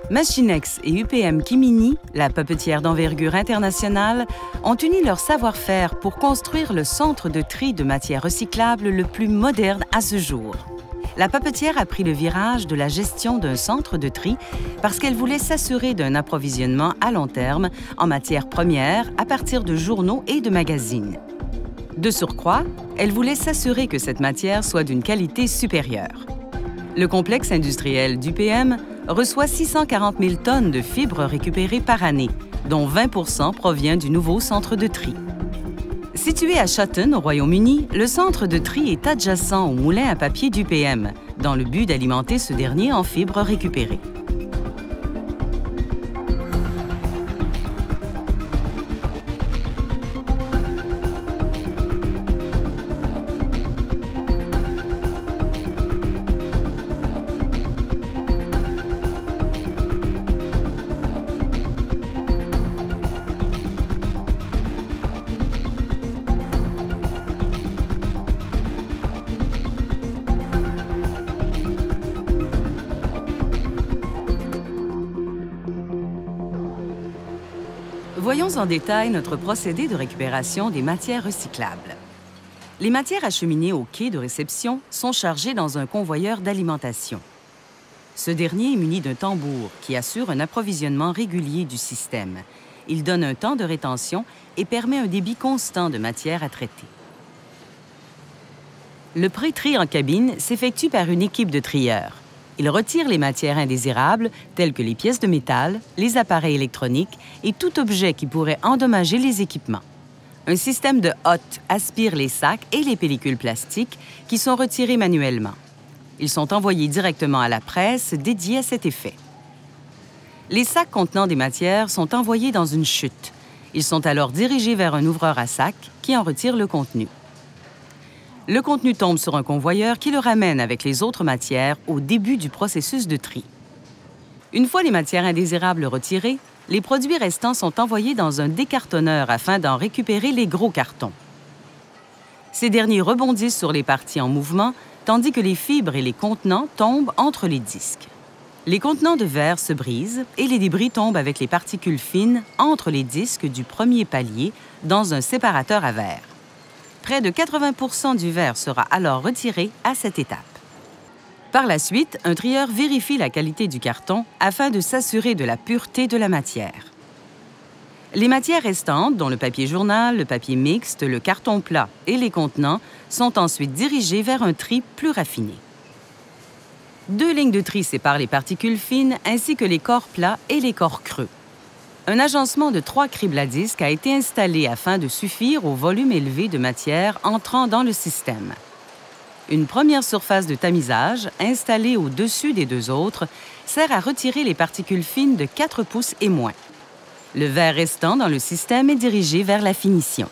Machinex et UPM Kimini, la papetière d'envergure internationale, ont uni leur savoir-faire pour construire le centre de tri de matières recyclables le plus moderne à ce jour. La papetière a pris le virage de la gestion d'un centre de tri parce qu'elle voulait s'assurer d'un approvisionnement à long terme en matières premières à partir de journaux et de magazines. De surcroît, elle voulait s'assurer que cette matière soit d'une qualité supérieure. Le complexe industriel d'UPM reçoit 640 000 tonnes de fibres récupérées par année, dont 20 % provient du nouveau centre de tri. Situé à Shotton, au Royaume-Uni, le centre de tri est adjacent au moulin à papier d'UPM, dans le but d'alimenter ce dernier en fibres récupérées. Voyons en détail notre procédé de récupération des matières recyclables. Les matières acheminées au quai de réception sont chargées dans un convoyeur d'alimentation. Ce dernier est muni d'un tambour qui assure un approvisionnement régulier du système. Il donne un temps de rétention et permet un débit constant de matière à traiter. Le pré-tri en cabine s'effectue par une équipe de trieurs. Ils retirent les matières indésirables, telles que les pièces de métal, les appareils électroniques et tout objet qui pourrait endommager les équipements. Un système de hottes aspire les sacs et les pellicules plastiques qui sont retirés manuellement. Ils sont envoyés directement à la presse dédiée à cet effet. Les sacs contenant des matières sont envoyés dans une chute. Ils sont alors dirigés vers un ouvreur à sac qui en retire le contenu. Le contenu tombe sur un convoyeur qui le ramène avec les autres matières au début du processus de tri. Une fois les matières indésirables retirées, les produits restants sont envoyés dans un décartonneur afin d'en récupérer les gros cartons. Ces derniers rebondissent sur les parties en mouvement, tandis que les fibres et les contenants tombent entre les disques. Les contenants de verre se brisent et les débris tombent avec les particules fines entre les disques du premier palier dans un séparateur à verre. Près de 80 % du verre sera alors retiré à cette étape. Par la suite, un trieur vérifie la qualité du carton afin de s'assurer de la pureté de la matière. Les matières restantes, dont le papier journal, le papier mixte, le carton plat et les contenants, sont ensuite dirigées vers un tri plus raffiné. 2 lignes de tri séparent les particules fines ainsi que les corps plats et les corps creux. Un agencement de 3 cribles à disque a été installé afin de suffire au volume élevé de matière entrant dans le système. Une première surface de tamisage, installée au-dessus des 2 autres, sert à retirer les particules fines de 4 pouces et moins. Le verre restant dans le système est dirigé vers la finition.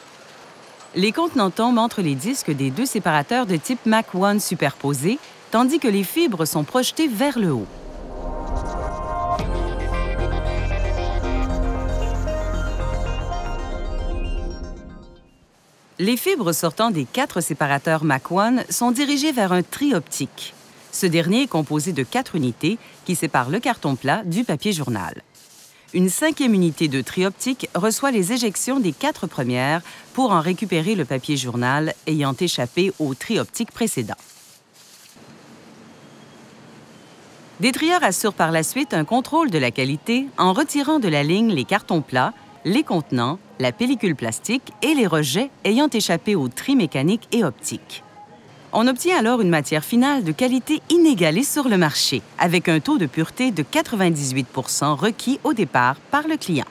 Les contenants tombent entre les disques des 2 séparateurs de type Mac 1 superposés, tandis que les fibres sont projetées vers le haut. Les fibres sortant des 4 séparateurs Mac 1 sont dirigées vers un tri optique. Ce dernier est composé de 4 unités qui séparent le carton plat du papier journal. Une 5e unité de tri optique reçoit les éjections des 4 premières pour en récupérer le papier journal ayant échappé au tri optique précédent. Des trieurs assurent par la suite un contrôle de la qualité en retirant de la ligne les cartons plats, les contenants, la pellicule plastique et les rejets ayant échappé au tri mécanique et optique. On obtient alors une matière finale de qualité inégalée sur le marché, avec un taux de pureté de 98 % requis au départ par le client.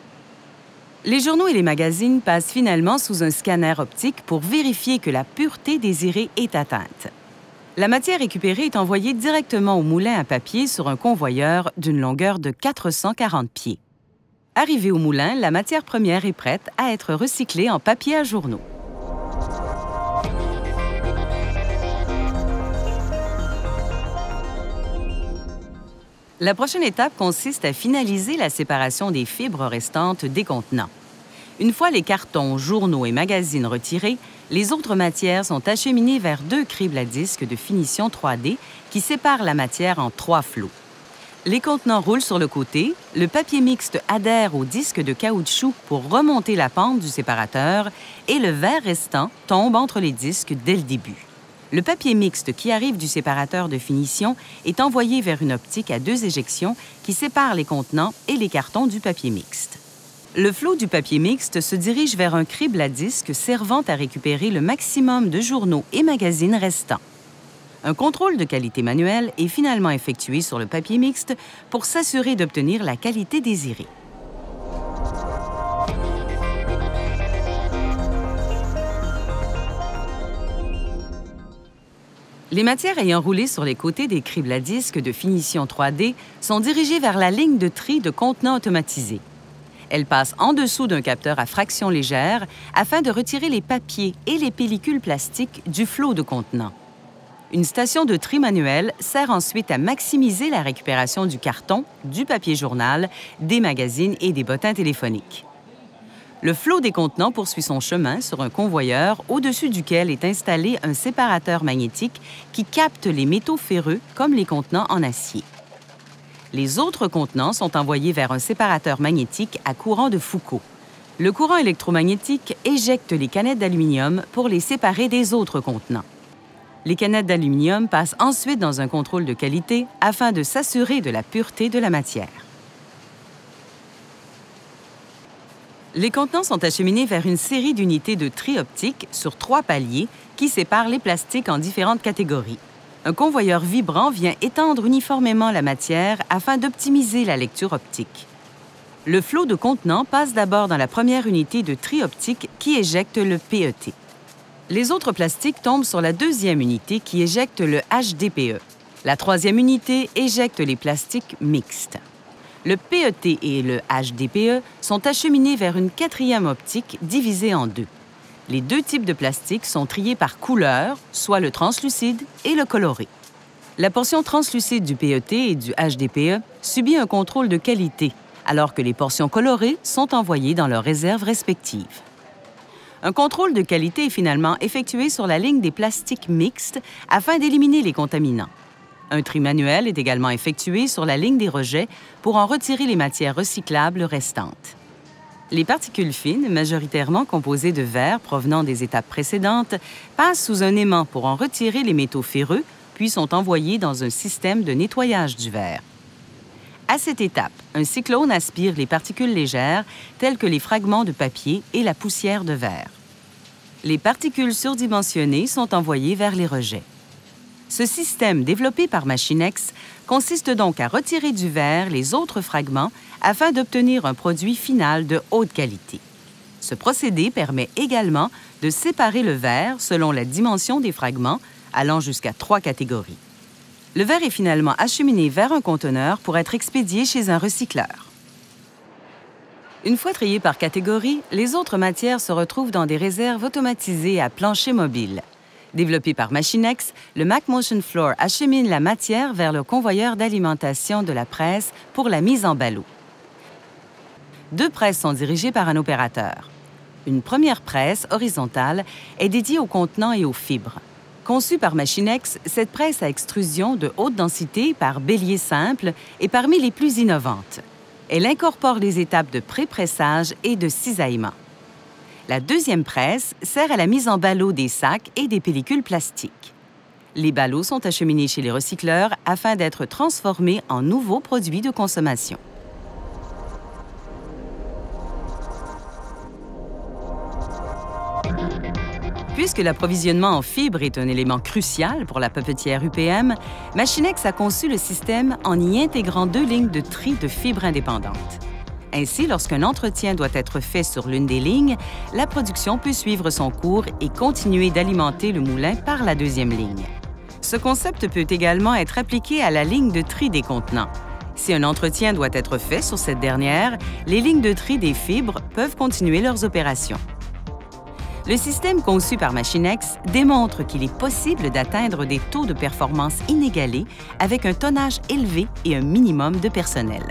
Les journaux et les magazines passent finalement sous un scanner optique pour vérifier que la pureté désirée est atteinte. La matière récupérée est envoyée directement au moulin à papier sur un convoyeur d'une longueur de 440 pieds. Arrivée au moulin, la matière première est prête à être recyclée en papier à journaux. La prochaine étape consiste à finaliser la séparation des fibres restantes des contenants. Une fois les cartons, journaux et magazines retirés, les autres matières sont acheminées vers 2 cribles à disque de finition 3D qui séparent la matière en 3 flots. Les contenants roulent sur le côté, le papier mixte adhère au disque de caoutchouc pour remonter la pente du séparateur et le verre restant tombe entre les disques dès le début. Le papier mixte qui arrive du séparateur de finition est envoyé vers une optique à 2 éjections qui sépare les contenants et les cartons du papier mixte. Le flot du papier mixte se dirige vers un crible à disque servant à récupérer le maximum de journaux et magazines restants. Un contrôle de qualité manuel est finalement effectué sur le papier mixte pour s'assurer d'obtenir la qualité désirée. Les matières ayant roulé sur les côtés des cribles à disque de finition 3D sont dirigées vers la ligne de tri de contenants automatisés. Elles passent en dessous d'un capteur à fraction légère afin de retirer les papiers et les pellicules plastiques du flot de contenants. Une station de tri manuel sert ensuite à maximiser la récupération du carton, du papier journal, des magazines et des bottins téléphoniques. Le flot des contenants poursuit son chemin sur un convoyeur au-dessus duquel est installé un séparateur magnétique qui capte les métaux ferreux comme les contenants en acier. Les autres contenants sont envoyés vers un séparateur magnétique à courant de Foucault. Le courant électromagnétique éjecte les canettes d'aluminium pour les séparer des autres contenants. Les canettes d'aluminium passent ensuite dans un contrôle de qualité afin de s'assurer de la pureté de la matière. Les contenants sont acheminés vers une série d'unités de tri optique sur 3 paliers qui séparent les plastiques en différentes catégories. Un convoyeur vibrant vient étendre uniformément la matière afin d'optimiser la lecture optique. Le flot de contenants passe d'abord dans la première unité de tri optique qui éjecte le PET. Les autres plastiques tombent sur la deuxième unité qui éjecte le HDPE. La troisième unité éjecte les plastiques mixtes. Le PET et le HDPE sont acheminés vers une quatrième optique divisée en 2. Les 2 types de plastiques sont triés par couleur, soit le translucide et le coloré. La portion translucide du PET et du HDPE subit un contrôle de qualité, alors que les portions colorées sont envoyées dans leurs réserves respectives. Un contrôle de qualité est finalement effectué sur la ligne des plastiques mixtes afin d'éliminer les contaminants. Un tri manuel est également effectué sur la ligne des rejets pour en retirer les matières recyclables restantes. Les particules fines, majoritairement composées de verre provenant des étapes précédentes, passent sous un aimant pour en retirer les métaux ferreux, puis sont envoyées dans un système de nettoyage du verre. À cette étape, un cyclone aspire les particules légères, telles que les fragments de papier et la poussière de verre. Les particules surdimensionnées sont envoyées vers les rejets. Ce système développé par Machinex consiste donc à retirer du verre les autres fragments afin d'obtenir un produit final de haute qualité. Ce procédé permet également de séparer le verre selon la dimension des fragments, allant jusqu'à 3 catégories. Le verre est finalement acheminé vers un conteneur pour être expédié chez un recycleur. Une fois triées par catégorie, les autres matières se retrouvent dans des réserves automatisées à plancher mobile. Développé par Machinex, le MacMotion Floor achemine la matière vers le convoyeur d'alimentation de la presse pour la mise en ballot. 2 presses sont dirigées par un opérateur. Une première presse horizontale est dédiée aux contenants et aux fibres. Conçue par Machinex, cette presse à extrusion de haute densité par bélier simple est parmi les plus innovantes. Elle incorpore les étapes de pré-pressage et de cisaillement. La deuxième presse sert à la mise en ballot des sacs et des pellicules plastiques. Les ballots sont acheminés chez les recycleurs afin d'être transformés en nouveaux produits de consommation. Puisque l'approvisionnement en fibres est un élément crucial pour la papetière UPM, Machinex a conçu le système en y intégrant 2 lignes de tri de fibres indépendantes. Ainsi, lorsqu'un entretien doit être fait sur l'une des lignes, la production peut suivre son cours et continuer d'alimenter le moulin par la deuxième ligne. Ce concept peut également être appliqué à la ligne de tri des contenants. Si un entretien doit être fait sur cette dernière, les lignes de tri des fibres peuvent continuer leurs opérations. Le système conçu par Machinex démontre qu'il est possible d'atteindre des taux de performance inégalés avec un tonnage élevé et un minimum de personnel.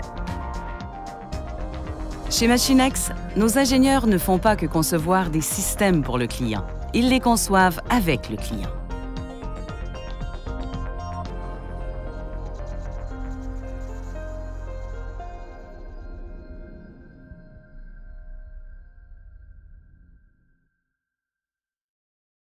Chez Machinex, nos ingénieurs ne font pas que concevoir des systèmes pour le client. Ils les conçoivent avec le client.